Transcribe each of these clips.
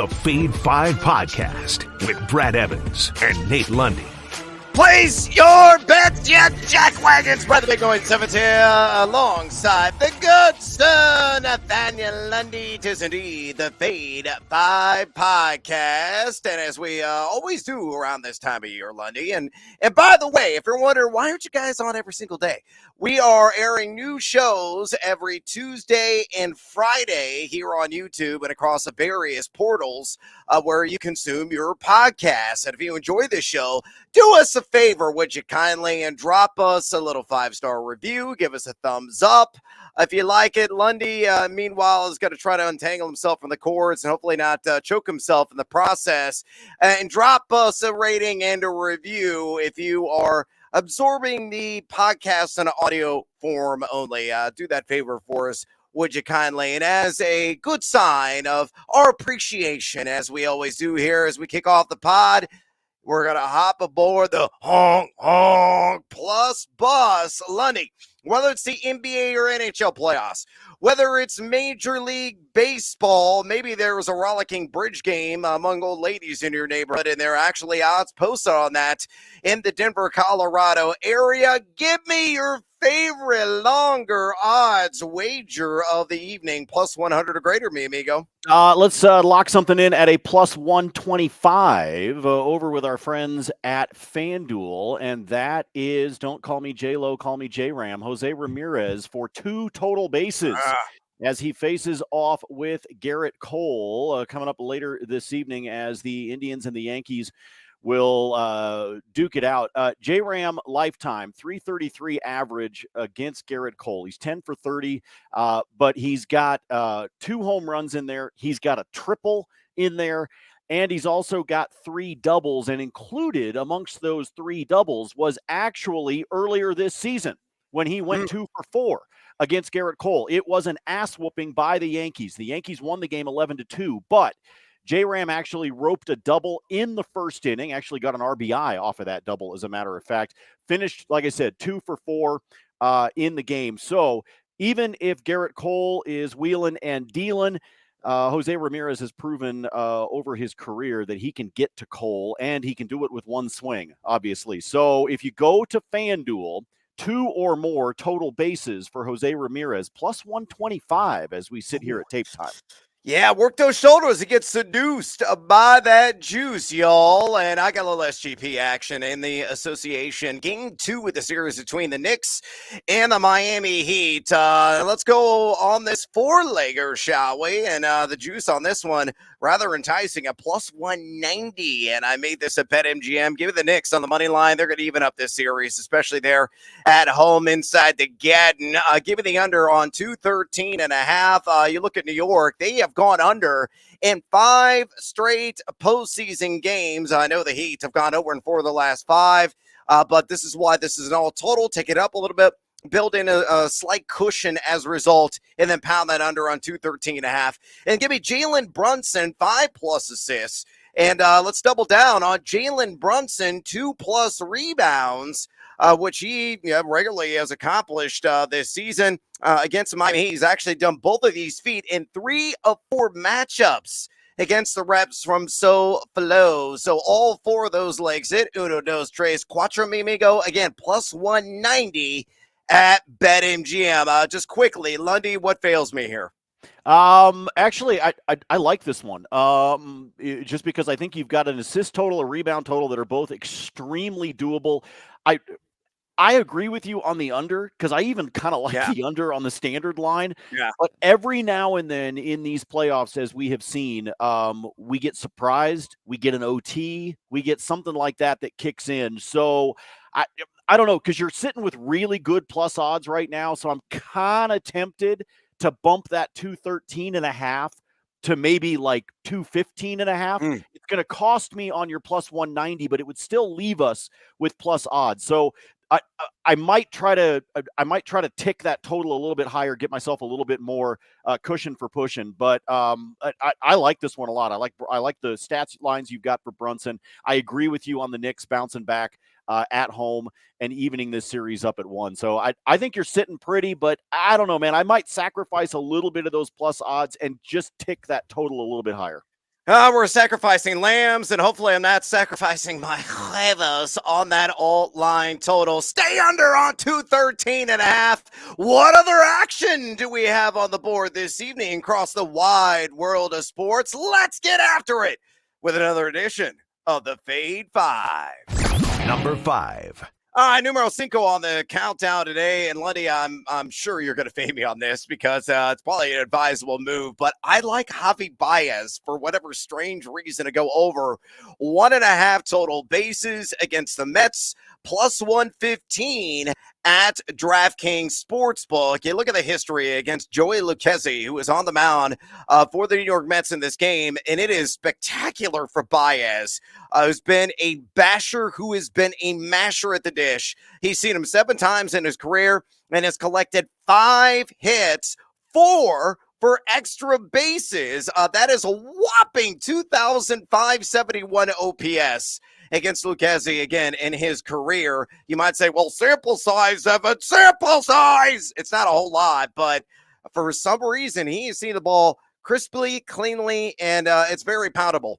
the Fade 5 podcast with Brad Evans and Nate Lundy. Place your bets, you jackwagons, by the big noise 7 here, alongside the good sir Nathaniel Lundy. 'Tis indeed the Fade 5 podcast, and as we always do around this time of year, Lundy. And by the way, if you're wondering why aren't you guys on every single day, we are airing new shows every Tuesday and Friday here on YouTube and across the various portals where you consume your podcasts. And if you enjoy this show, do us a favor, would you kindly, and drop us a little 5-star review. Give us a thumbs up if you like it. Lundy, meanwhile, is going to try to untangle himself from the cords and hopefully not choke himself in the process. And drop us a rating and a review if you are absorbing the podcast in audio form only. Do that favor for us, would you kindly? And as a good sign of our appreciation, as we always do here as we kick off the pod, we're going to hop aboard the Honk Honk Plus Bus. Lundy, whether it's the NBA or NHL playoffs, whether it's Major League Baseball, maybe there was a rollicking bridge game among old ladies in your neighborhood, and there are actually odds posted on that in the Denver, Colorado area. Give me your favorite longer odds wager of the evening, plus 100 or greater, mi amigo. Let's lock something in at a plus 125 over with our friends at FanDuel, and that is, don't call me J-Lo, call me J-Ram, Jose Ramirez for 2 total bases as he faces off with Garrett Cole coming up later this evening as the Indians and the Yankees will duke it out. J-Ram lifetime, 333 average against Garrett Cole. He's 10 for 30, but he's got 2 home runs in there. He's got a triple in there, and he's also got 3 doubles, and included amongst those 3 doubles was actually earlier this season when he went 2 for 4 against Garrett Cole. It was an ass whooping by the Yankees. The Yankees won the game 11-2, but J-Ram actually roped a double in the first inning, actually got an RBI off of that double, as a matter of fact. Finished, like I said, 2 for 4 in the game. So even if Garrett Cole is wheeling and dealing, Jose Ramirez has proven over his career that he can get to Cole, and he can do it with one swing, obviously. So if you go to FanDuel, 2 or more total bases for Jose Ramirez, plus 125 as we sit here at tape time. Yeah, work those shoulders. He gets seduced by that juice, y'all. And I got a little SGP action in the association. Game 2 with the series between the Knicks and the Miami Heat. Let's go on this 4-legger, shall we? And the juice on this one, rather enticing, a plus 190. And I made this a BetMGM. Give it the Knicks on the money line. They're going to even up this series, especially there at home inside the Garden. Give it the under on 213.5. You look at New York, they have gone under in 5 straight postseason games. I know the Heat have gone over in 4 of the last 5, but this is why this is an all total. Take it up a little bit, build in a slight cushion as a result, and then pound that under on 213.5. And give me Jalen Brunson 5+ assists. And let's double down on Jalen Brunson 2+ rebounds, which he regularly has accomplished this season against Miami. He's actually done both of these feat in 3 of 4 matchups against the reps from SoFlo. So all 4 of those legs hit. Uno, dos, tres, cuatro, mi amigo. Again, plus 190 at BetMGM. Just quickly, Lundy, what fails me here? Actually, I like this one. Just because I think you've got an assist total, a rebound total that are both extremely doable. I agree with you on the under, because I even kind of like the under on the standard line. Yeah. But every now and then in these playoffs, as we have seen, we get surprised, we get an OT, we get something like that kicks in. So I don't know, because you're sitting with really good plus odds right now. So I'm kind of tempted to bump that 213.5 to maybe like 215.5. It's going to cost me on your plus 190, but it would still leave us with plus odds. So I might try to tick that total a little bit higher, get myself a little bit more cushion for pushing. But I like this one a lot. I like the stats lines you've got for Brunson. I agree with you on the Knicks bouncing back at home and evening this series up at 1. So I think you're sitting pretty, but I don't know, man. I might sacrifice a little bit of those plus odds and just tick that total a little bit higher. We're sacrificing lambs, and hopefully I'm not sacrificing my huevos on that alt line total. Stay under on 213.5. What other action do we have on the board this evening across the wide world of sports? Let's get after it with another edition of the Fade 5. Number 5. All right, numero cinco on the countdown today. And Lundy, I'm sure you're going to fade me on this because it's probably an advisable move. But I like Javy Baez for whatever strange reason to go over 1.5 total bases against the Mets, plus 115 at DraftKings Sportsbook. You look at the history against Joey Lucchesi, who is on the mound for the New York Mets in this game, and it is spectacular for Baez, who's been a basher, who has been a masher at the dish. He's seen him 7 times in his career and has collected 5 hits, 4 for extra bases. That is a whopping 2,571 OPS against Lucchesi again in his career. You might say, well, sample size, Evan, sample size. It's not a whole lot, but for some reason, he has seen the ball crisply, cleanly, and it's very poundable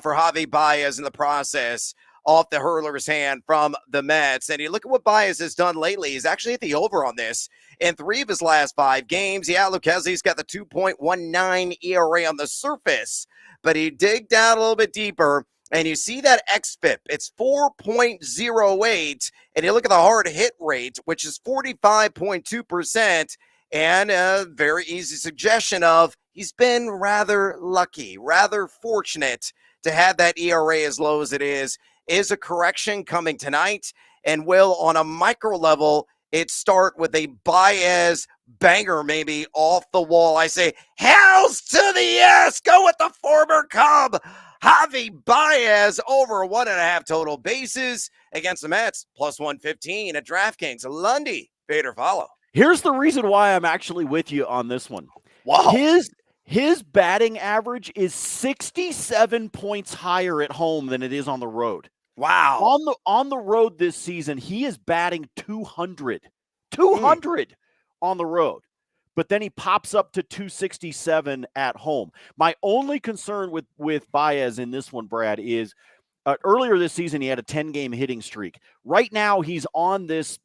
for Javy Baez in the process off the hurler's hand from the Mets. And you look at what Baez has done lately. He's actually hit the over on this in 3 of his last 5 games. Yeah, Lucchesi's got the 2.19 ERA on the surface, but he dig down a little bit deeper, and you see that xFIP. It's 4.08, and you look at the hard hit rate, which is 45.2%, and a very easy suggestion of he's been rather lucky, rather fortunate to have that ERA as low as it is. Is a correction coming tonight? And will, on a micro level, it start with a Baez banger maybe off the wall? I say, hells to the yes! Go with the former Cub, Javy Baez, over 1.5 total bases against the Mets, plus 115 at DraftKings. Lundy, fade or follow? Here's the reason why I'm actually with you on this one. Wow. His batting average is 67 points higher at home than it is on the road. Wow. On the road this season, he is batting 200 on the road. But then he pops up to 267 at home. My only concern with Baez in this one, Brad, is earlier this season he had a 10-game hitting streak. Right now he's on this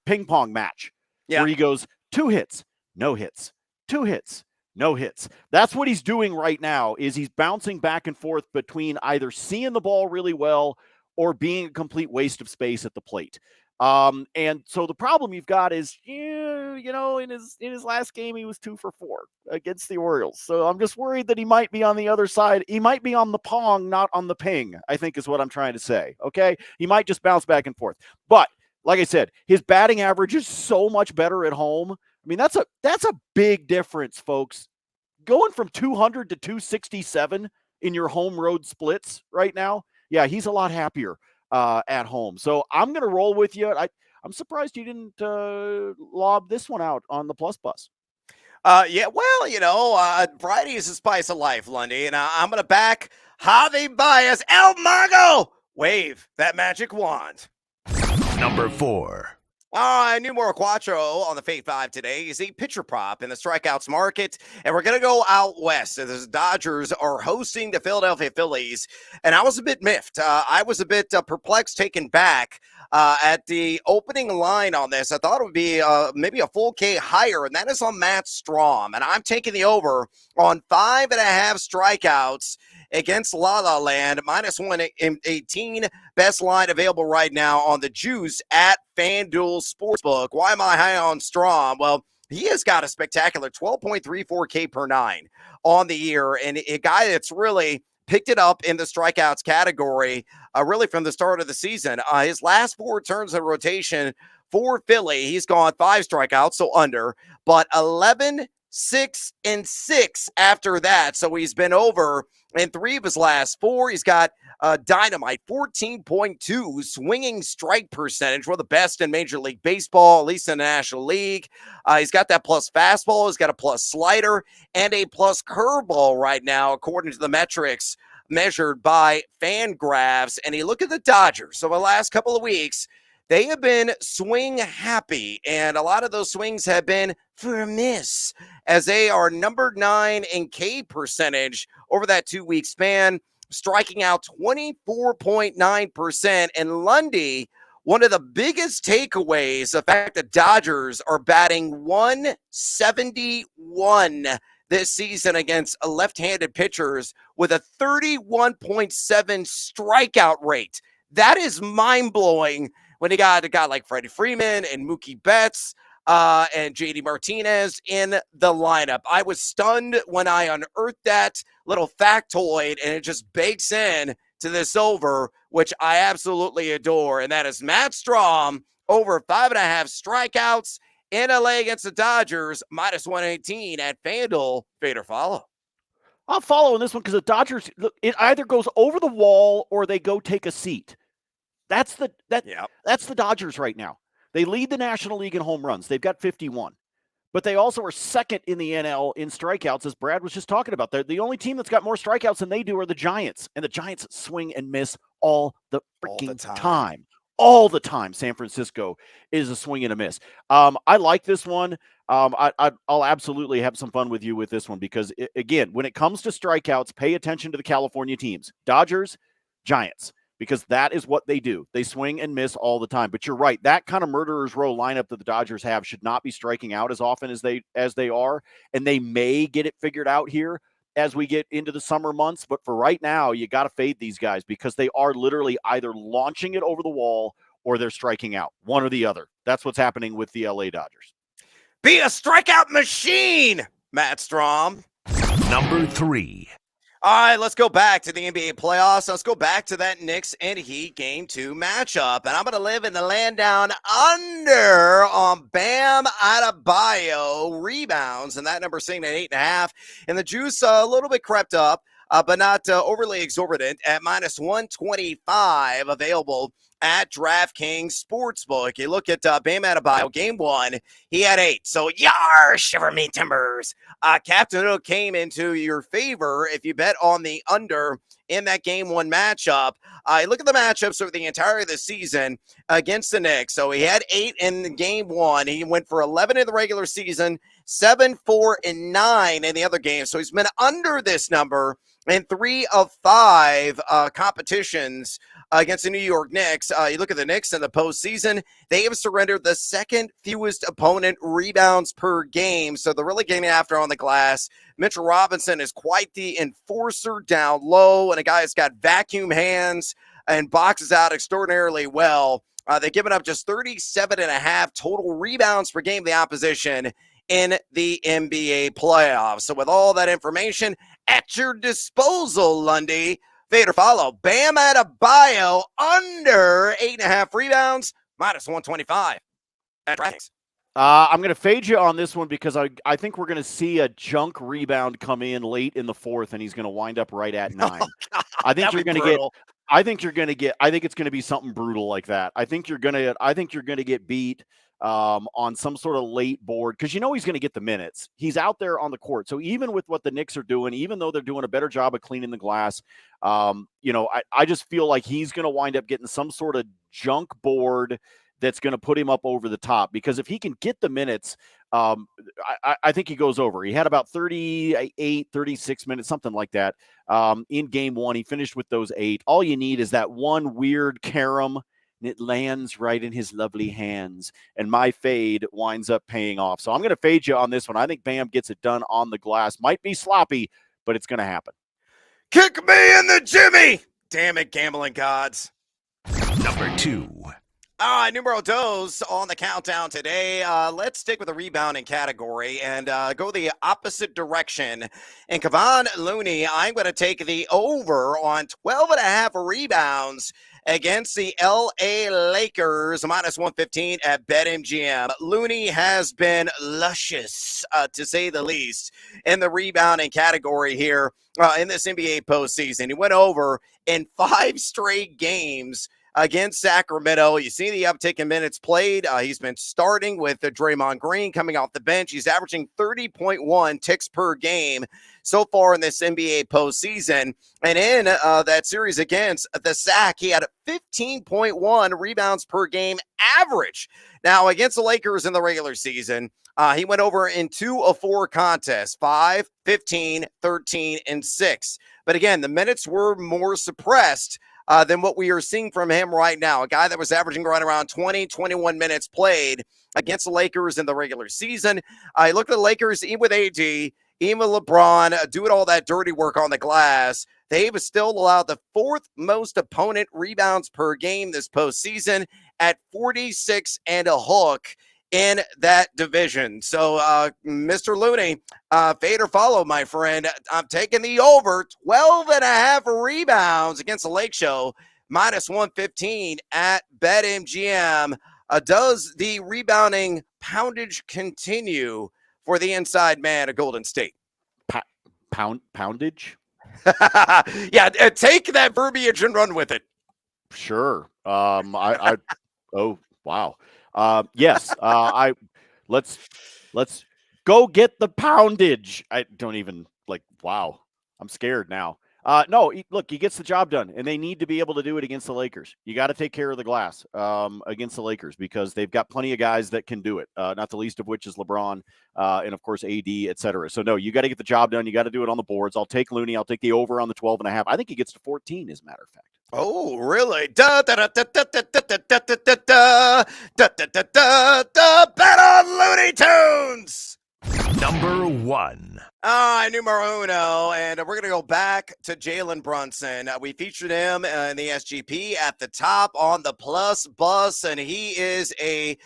ping pong match where he goes 2 hits, no hits, 2 hits, no hits. That's what he's doing right now, is he's bouncing back and forth between either seeing the ball really well or being a complete waste of space at the plate. And so the problem you've got is, in his last game, he was 2 for 4 against the Orioles. So I'm just worried that he might be on the other side. He might be on the pong, not on the ping, I think is what I'm trying to say. Okay. He might just bounce back and forth, but like I said, his batting average is so much better at home. I mean, that's a big difference, folks. Going from 200 to 267 in your home road splits right now. Yeah, he's a lot happier at home. So I'm going to roll with you. I'm surprised you didn't lob this one out on the plus bus. Yeah, well, variety is the spice of life, Lundy, and I'm going to back Javy Baez. El Mago, wave that magic wand. Number 4. All right, numero cuatro on the Fade 5 today is a pitcher prop in the strikeouts market, and we're going to go out west. The Dodgers are hosting the Philadelphia Phillies, and I was a bit miffed. I was a bit perplexed, taken back at the opening line on this. I thought it would be maybe a full K higher, and that is on Matt Strahm, and I'm taking the over on 5.5 strikeouts against La La Land, minus 118, best line available right now on the juice at FanDuel Sportsbook. Why am I high on Strahm? Well, he has got a spectacular 12.34 K per 9 on the year, and a guy that's really picked it up in the strikeouts category really from the start of the season. His last 4 turns of rotation for Philly, he's gone 5 strikeouts, so under, but 11, 6, and 6 after that. So he's been over in 3 of his last 4. He's got dynamite 14.2 swinging strike percentage, one of the best in Major League Baseball, at least in the National League. He's got that plus fastball. He's got a plus slider and a plus curveball right now, according to the metrics measured by Fangraphs. And you look at the Dodgers. So the last couple of weeks, they have been swing happy, and a lot of those swings have been for a miss, as they are number 9 in K percentage over that 2-week span, striking out 24.9%. And Lundy, one of the biggest takeaways, the fact that Dodgers are batting 171 this season against left-handed pitchers with a 31.7 strikeout rate. That is mind-blowing when you got a guy like Freddie Freeman and Mookie Betts and JD Martinez in the lineup. I was stunned when I unearthed that little factoid, and it just bakes in to this over, which I absolutely adore. And that is Matt Strahm over 5.5 strikeouts in LA against the Dodgers, minus 118 at FanDuel. Fade or follow? I'll follow in this one because the Dodgers, it either goes over the wall or they go take a seat. That's the Dodgers right now. They lead the National League in home runs. They've got 51. But they also are second in the NL in strikeouts, as Brad was just talking about. They're the only team that's got more strikeouts than they do are the Giants. And the Giants swing and miss all the freaking time. All the time. San Francisco is a swing and a miss. I like this one. I'll absolutely have some fun with you with this one because, again, when it comes to strikeouts, pay attention to the California teams. Dodgers, Giants. Because that is what they do. They swing and miss all the time. But you're right. That kind of murderer's row lineup that the Dodgers have should not be striking out as often as they are. And they may get it figured out here as we get into the summer months. But for right now, you got to fade these guys because they are literally either launching it over the wall or they're striking out. One or the other. That's what's happening with the LA Dodgers. Be a strikeout machine, Matt Strahm. Number 3. All right, let's go back to the NBA playoffs. Let's go back to that Knicks and Heat Game 2 matchup. And I'm going to live in the land down under on Bam Adebayo rebounds. And that number sitting at 8.5. And the juice a little bit crept up, but not overly exorbitant at minus 125 available at DraftKings Sportsbook. You look at Bam Adebayo, game 1, he had 8. So, yar, shiver me timbers. Captain Hook came into your favor if you bet on the under in that game 1 matchup. Look at the matchups over the entirety of the season against the Knicks. So he had 8 in game 1. He went for 11 in the regular season, 7, 4, and 9 in the other games. So he's been under this number in 3 of 5 competitions against the New York Knicks. You look at the Knicks in the postseason, they have surrendered the second fewest opponent rebounds per game. So they're really getting after on the glass. Mitchell Robinson is quite the enforcer down low, and a guy that's got vacuum hands and boxes out extraordinarily well. They've given up just 37.5 total rebounds per game to the opposition in the NBA playoffs. So with all that information at your disposal, Lundy, fade or follow. Bam Adebayo under 8.5 rebounds, minus 125 at DraftKings. I'm going to fade you on this one because I think we're going to see a junk rebound come in late in the 4th, and he's going to wind up right at 9. Oh, I think you're going to get. I think it's going to be something brutal like that. I think you're going to get beat on some sort of late board because he's going to get the minutes. He's out there on the court. So even with what the Knicks are doing, even though they're doing a better job of cleaning the glass, I just feel like he's going to wind up getting some sort of junk board that's going to put him up over the top because if he can get the minutes, I think he goes over. He had about 38, 36 minutes, something like that in game 1. He finished with those 8. All you need is that one weird carom, and it lands right in his lovely hands, and my fade winds up paying off. So I'm going to fade you on this one. I think Bam gets it done on the glass. Might be sloppy, but it's going to happen. Kick me in the Jimmy! Damn it, gambling gods. Number 2. All right, numero dos on the countdown today. Let's stick with the rebounding category and go the opposite direction. And Kevon Looney, I'm going to take the over on 12.5 rebounds against the LA Lakers, minus 115 at BetMGM. Looney has been luscious, to say the least, in the rebounding category here in this NBA postseason. He went over in 5 straight games against Sacramento. You see the uptick in minutes played. He's been starting with Draymond Green coming off the bench. He's averaging 30.1 ticks per game so far in this NBA postseason. And in that series against the Sac, he had a 15.1 rebounds per game average. Now, against the Lakers in the regular season, he went over in 2 of 4 contests, 5, 15, 13, and 6. But again, the minutes were more suppressed than what we are seeing from him right now. A guy that was averaging right around 20, 21 minutes played against the Lakers in the regular season. I looked at the Lakers, even with AD, even with LeBron, doing all that dirty work on the glass. They've still allowed the 4th most opponent rebounds per game this postseason at 46 and a hook in that division. So, Mr. Looney, fade or follow, my friend. I'm taking the over 12 and a half rebounds against the Lake Show, minus 115 at BetMGM. Does the rebounding poundage continue for the inside man of Golden State? Poundage? Yeah, take that verbiage and run with it. Sure. Oh, wow. Yes. Let's go get the poundage. I don't even wow. I'm scared now. No, look, he gets the job done, and they need to be able to do it against the Lakers. You got to take care of the glass against the Lakers because they've got plenty of guys that can do it, not the least of which is LeBron and, of course, AD, et cetera. So, no, you got to get the job done. You got to do it on the boards. I'll take Looney. I'll take the over on the 12 and a half. I think he gets to 14, as a matter of fact. Oh, really? Da da da da da da da da da da da da da da da. Bet on Looney Tunes. Number 1. Numero uno, and we're going to go back to Jalen Brunson. We featured him in the SGP at the top on the Plus bus, and he is a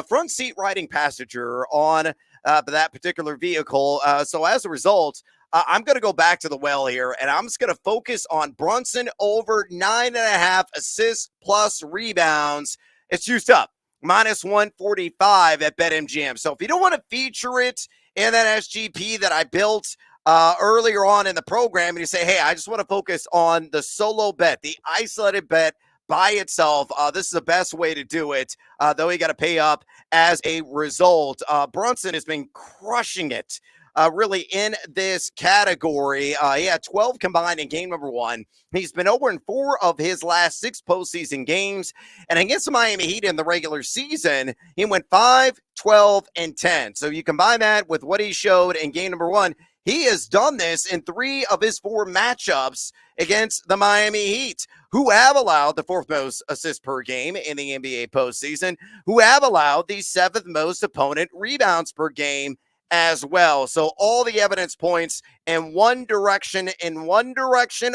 front seat riding passenger on that particular vehicle. So as a result, I'm going to go back to the well here, and I'm just going to focus on Brunson over 9.5 assists plus rebounds. It's juiced up, minus 145 at BetMGM. So if you don't want to feature it in that SGP that I built earlier on in the program, and you say, hey, I just want to focus on the solo bet, the isolated bet by itself, this is the best way to do it, though you got to pay up as a result. Brunson has been crushing it. Really in this category. He had 12 combined in game number 1. He's been over in 4 of his last 6 postseason games. And against the Miami Heat in the regular season, he went 5, 12, and 10. So you combine that with what he showed in game number 1. He has done this in 3 of his 4 matchups against the Miami Heat, who have allowed the 4th most assists per game in the NBA postseason, who have allowed the 7th most opponent rebounds per game as well. So all the evidence points in one direction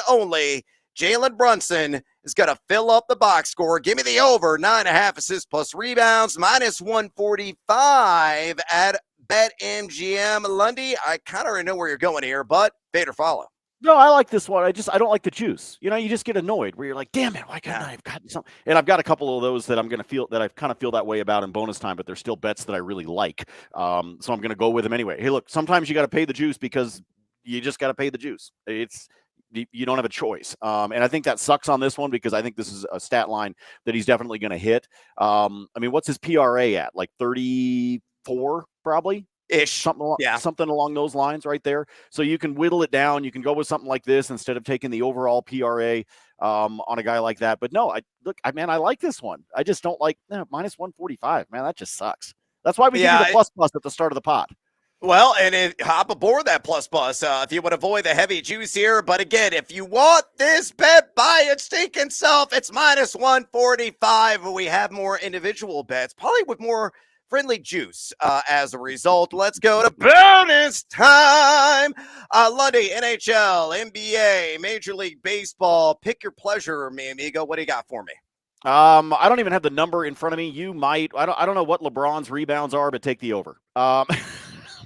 only. Jalen Brunson is going to fill up the box score. Give me the over 9.5 assists plus rebounds, minus 145 at BetMGM. Lundy, I kind of already know where you're going here, but fade or follow. No, I like this one. I don't like the juice. You just get annoyed where you're like, damn it, why can't I have gotten something? And I've got a couple of those that I'm going to feel that I kind of feel that way about in bonus time, but they're still bets that I really like. So I'm going to go with them anyway. Hey, look, sometimes you got to pay the juice because you just got to pay the juice. You don't have a choice. And I think that sucks on this one because I think this is a stat line that he's definitely going to hit. I mean, what's his PRA at? Like 34 probably? Ish, something along those lines right there. So you can whittle it down. You can go with something like this instead of taking the overall PRA on a guy like that. But no, I like this one. I just don't like minus 145. Man, that just sucks. That's why we give you the plus at the start of the pot. Well, and hop aboard that plus if you would avoid the heavy juice here. But again, if you want this bet by its stinking self, it's minus 145. We have more individual bets, probably with more friendly juice as a result. Let's go to bonus time. Lundy, NHL, NBA, Major League Baseball. Pick your pleasure, mi amigo. What do you got for me? I don't even have the number in front of me. You might. I don't know what LeBron's rebounds are, but take the over.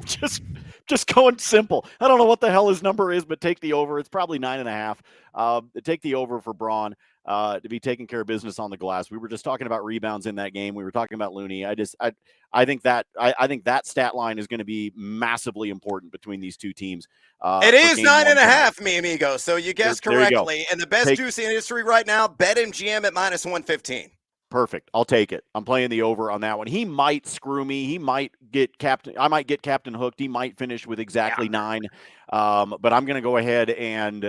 Just going simple. I don't know what the hell his number is, but take the over. It's probably 9.5. Take the over for Braun. to be taking care of business on the glass. We were just talking about rebounds in that game. We were talking about Looney. I think that stat line is going to be massively important between these two teams. It for is game 9.5, mi amigo. So you guessed correctly. You and the best juice in history right now, BetMGM at -115. Perfect. I'll take it. I'm playing the over on that one. He might screw me. He might get captain. I might get captain hooked. He might finish with exactly 9. But I'm going to go ahead and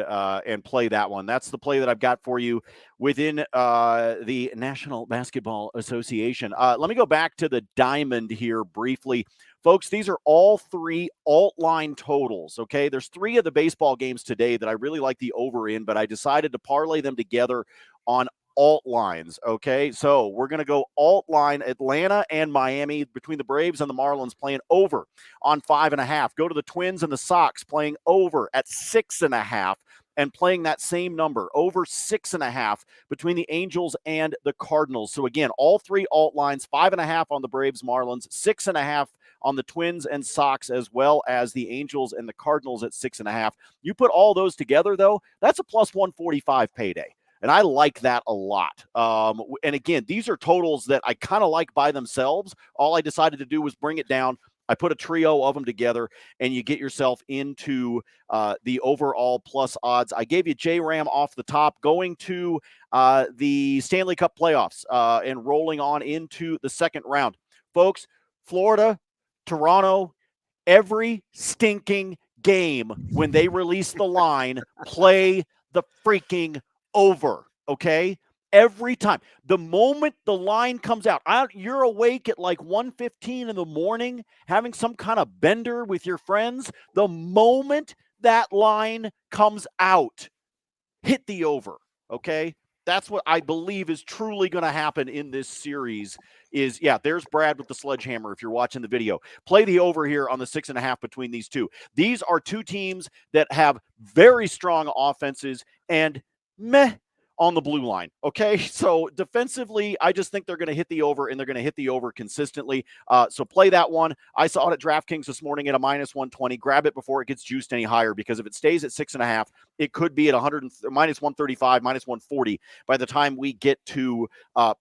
play that one. That's the play that I've got for you within the National Basketball Association. Let me go back to the diamond here briefly. Folks, these are all 3 alt line totals, okay? There's 3 of the baseball games today that I really like the over in, but I decided to parlay them together on alt lines, okay? So we're going to go alt line Atlanta and Miami between the Braves and the Marlins playing over on 5.5. Go to the Twins and the Sox playing over at 6.5 and playing that same number, over 6.5 between the Angels and the Cardinals. So again, all 3 alt lines, 5.5 on the Braves, Marlins, 6.5 on the Twins and Sox, as well as the Angels and the Cardinals at 6.5. You put all those together, though, that's a plus 145 payday. And I like that a lot. And again, these are totals that I kind of like by themselves. All I decided to do was bring it down. I put a trio of them together, and you get yourself into the overall plus odds. I gave you J-Ram off the top, going to the Stanley Cup playoffs and rolling on into the second round. Folks, Florida, Toronto, every stinking game when they release the line, play the freaking over, okay? Every time. The moment the line comes out, you're awake at like 1:15 in the morning, having some kind of bender with your friends. The moment that line comes out, hit the over, okay? That's what I believe is truly going to happen in this series is, there's Brad with the sledgehammer if you're watching the video. Play the over here on the 6.5 between these two. These are two teams that have very strong offenses and meh on the blue line, okay? So defensively, I just think they're going to hit the over, and they're going to hit the over consistently. So play that one. I saw it at DraftKings this morning at a -120. Grab it before it gets juiced any higher, because if it stays at 6.5, it could be at -135, -140 by the time we get to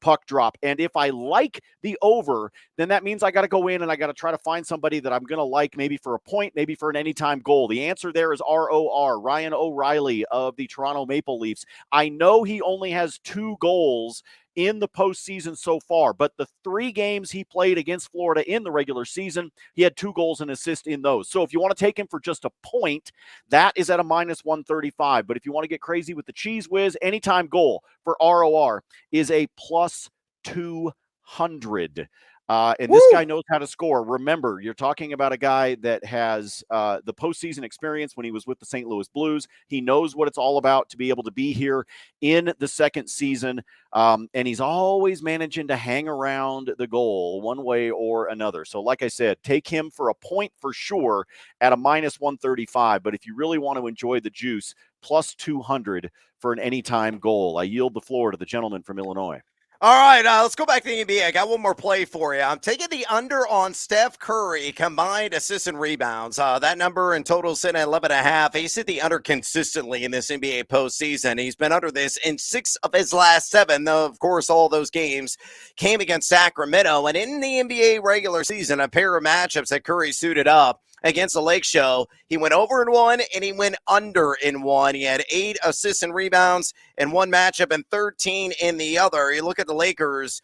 puck drop. And if I like the over, then that means I got to go in and I got to try to find somebody that I'm going to like, maybe for a point, maybe for an anytime goal. The answer there is ROR, Ryan O'Reilly of the Toronto Maple Leafs. I know he only has 2 goals in the postseason so far, but the 3 games he played against Florida in the regular season, he had 2 goals and assist in those. So if you want to take him for just a point, that is at a -135. But if you want to get crazy with the cheese whiz, anytime goal for ROR is a plus 200. And this guy knows how to score. Remember, you're talking about a guy that has the postseason experience when he was with the St. Louis Blues. He knows what it's all about to be able to be here in the second season. And he's always managing to hang around the goal one way or another. So like I said, take him for a point for sure at a -135. But if you really want to enjoy the juice, plus 200 for an anytime goal. I yield the floor to the gentleman from Illinois. All right, let's go back to the NBA. I got one more play for you. I'm taking the under on Steph Curry combined assists and rebounds. That number in total is sitting at 11.5. He's hit the under consistently in this NBA postseason. He's been under this in 6 of his last 7. Though, of course, all those games came against Sacramento. And in the NBA regular season, a pair of matchups that Curry suited up against the Lake Show, he went over in one and he went under in one. He had 8 assists and rebounds in one matchup and 13 in the other. You look at the Lakers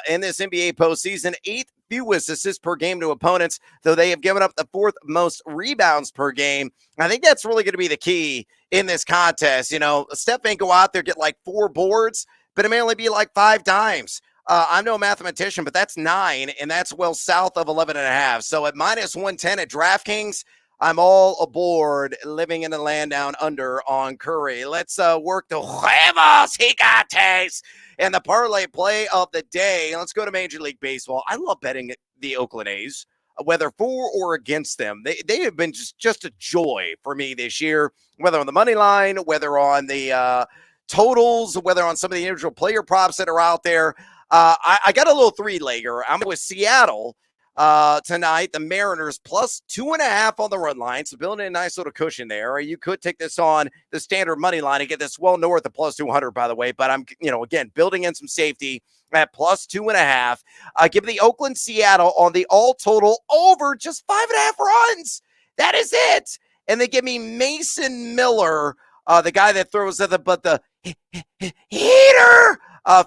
in this NBA postseason, 8th fewest assists per game to opponents, though they have given up the 4th most rebounds per game. I think that's really going to be the key in this contest. You know, Steph ain't go out there, get like 4 boards, but it may only be like 5 dimes. I'm no mathematician, but that's 9, and that's well south of 11.5. So at -110 at DraftKings, I'm all aboard living in the land down under on Curry. Let's work the huevos gigantes and the parlay play of the day. Let's go to Major League Baseball. I love betting the Oakland A's, whether for or against them. They have been just a joy for me this year, whether on the money line, whether on the totals, whether on some of the individual player props that are out there. I got a little 3-legger. I'm with Seattle tonight. The Mariners plus 2.5 on the run line. So building a nice little cushion there. You could take this on the standard money line and get this well north of plus 200, by the way. But I'm, again, building in some safety at plus 2.5. Give the Oakland Seattle on the all total over just 5.5 runs. That is it. And they give me Mason Miller, the guy that throws the heater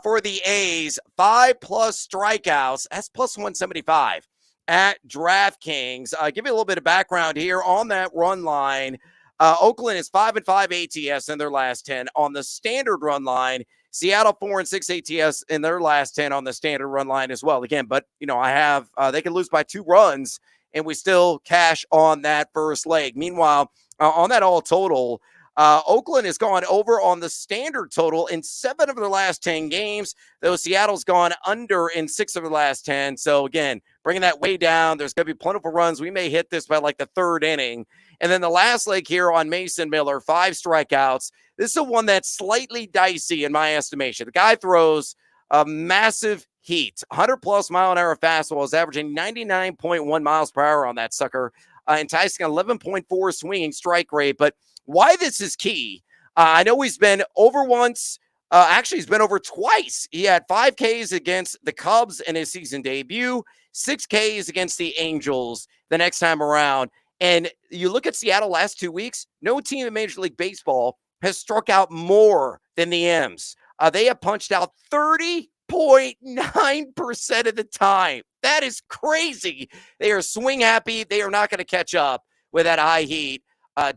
for the A's. 5+ strikeouts. That's plus 175 at DraftKings. Give you a little bit of background here on that run line. Oakland is 5-5 ATS in their last 10 on the standard run line. Seattle 4-6 ATS in their last 10 on the standard run line as well. Again, but I have they can lose by 2 runs and we still cash on that first leg. Meanwhile, on that all total, Oakland has gone over on the standard total in 7 of their last 10 games, though Seattle's gone under in 6 of the last 10. So again, bringing that way down. There's going to be plentiful runs. We may hit this by like the 3rd inning. And then the last leg here on Mason Miller, 5 strikeouts. This is the one that's slightly dicey in my estimation. The guy throws a massive heat, 100+ mile-an-hour fastball, is averaging 99.1 miles per hour on that sucker, enticing 11.4 swinging strike rate. But why this is key, I know he's been over once. Actually, he's been over twice. He had 5 Ks against the Cubs in his season debut, 6 Ks against the Angels the next time around. And you look at Seattle last 2 weeks, no team in Major League Baseball has struck out more than the M's. They have punched out 30.9% of the time. That is crazy. They are swing happy. They are not going to catch up with that high heat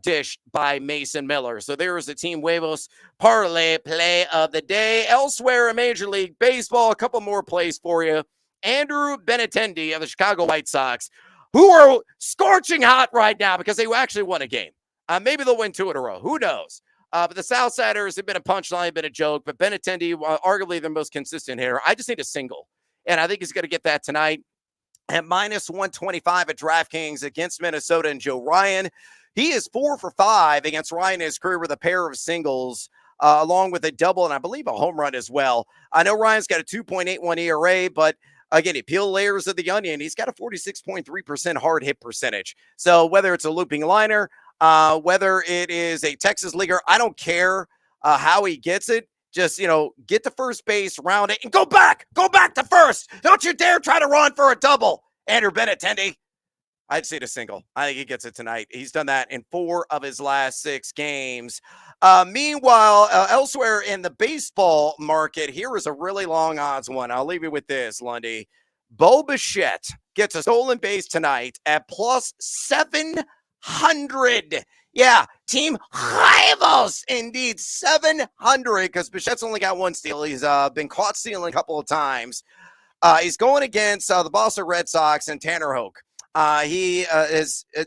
dish by Mason Miller. So there is the Team Huevos parlay play of the day. Elsewhere in Major League Baseball, a couple more plays for you. Andrew Benintendi of the Chicago White Sox, who are scorching hot right now because they actually won a game. Maybe they'll win 2 in a row. Who knows? But the Southsiders have been a punchline, been a joke. But Benintendi, arguably the most consistent hitter. I just need a single. And I think he's going to get that tonight at minus 125 at DraftKings against Minnesota and Joe Ryan. He is 4 for 5 against Ryan in his career with a pair of singles, along with a double and I believe a home run as well. I know Ryan's got a 2.81 ERA, but again, he peel layers of the onion. He's got a 46.3% hard hit percentage. So whether it's a looping liner, whether it is a Texas leaguer, I don't care how he gets it. Just, get to first base, round it, and go back to first. Don't you dare try to run for a double, Andrew Benintendi. I'd say a single. I think he gets it tonight. He's done that in 4 of his last 6 games. Meanwhile, elsewhere in the baseball market, here is a really long odds one. I'll leave you with this, Lundy. Bo Bichette gets a stolen base tonight at plus 700. Yeah, Team Huevos, indeed, 700, because Bichette's only got 1 steal. He's been caught stealing a couple of times. He's going against the Boston Red Sox and Tanner Hoke. He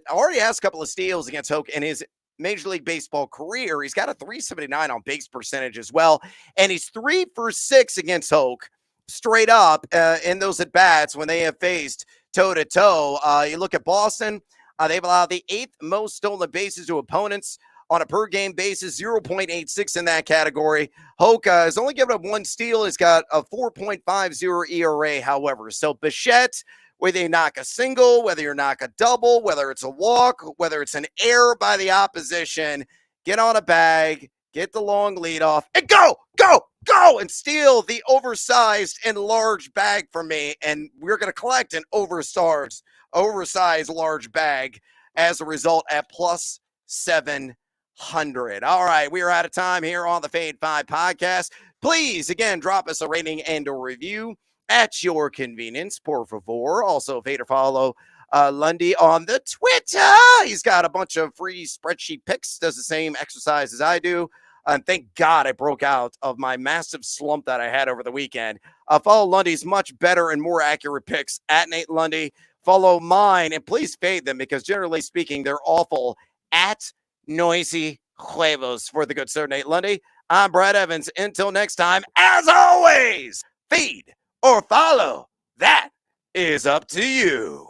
already has a couple of steals against Hoke in his Major League Baseball career. He's got a 379 on base percentage as well. And he's 3 for 6 against Hoke straight up in those at-bats when they have faced toe-to-toe. You look at Boston, they've allowed the 8th most stolen bases to opponents on a per-game basis, 0.86 in that category. Hoke has only given up 1 steal. He's got a 4.50 ERA, however. So Bichette, whether you knock a single, whether you knock a double, whether it's a walk, whether it's an error by the opposition, get on a bag, get the long lead off, and go, and steal the oversized and large bag from me. And we're going to collect an oversized large bag as a result at plus 700. All right, we are out of time here on the Fade 5 podcast. Please, again, drop us a rating and a review at your convenience, por favor. Also, fade or follow Lundy on the Twitter. He's got a bunch of free spreadsheet picks, does the same exercise as I do. And thank God I broke out of my massive slump that I had over the weekend. Follow Lundy's much better and more accurate picks at Nate Lundy. Follow mine, and please fade them because generally speaking, they're awful, at Noisy Huevos. For the good sir, Nate Lundy, I'm Brad Evans. Until next time, as always, feed or follow, that is up to you.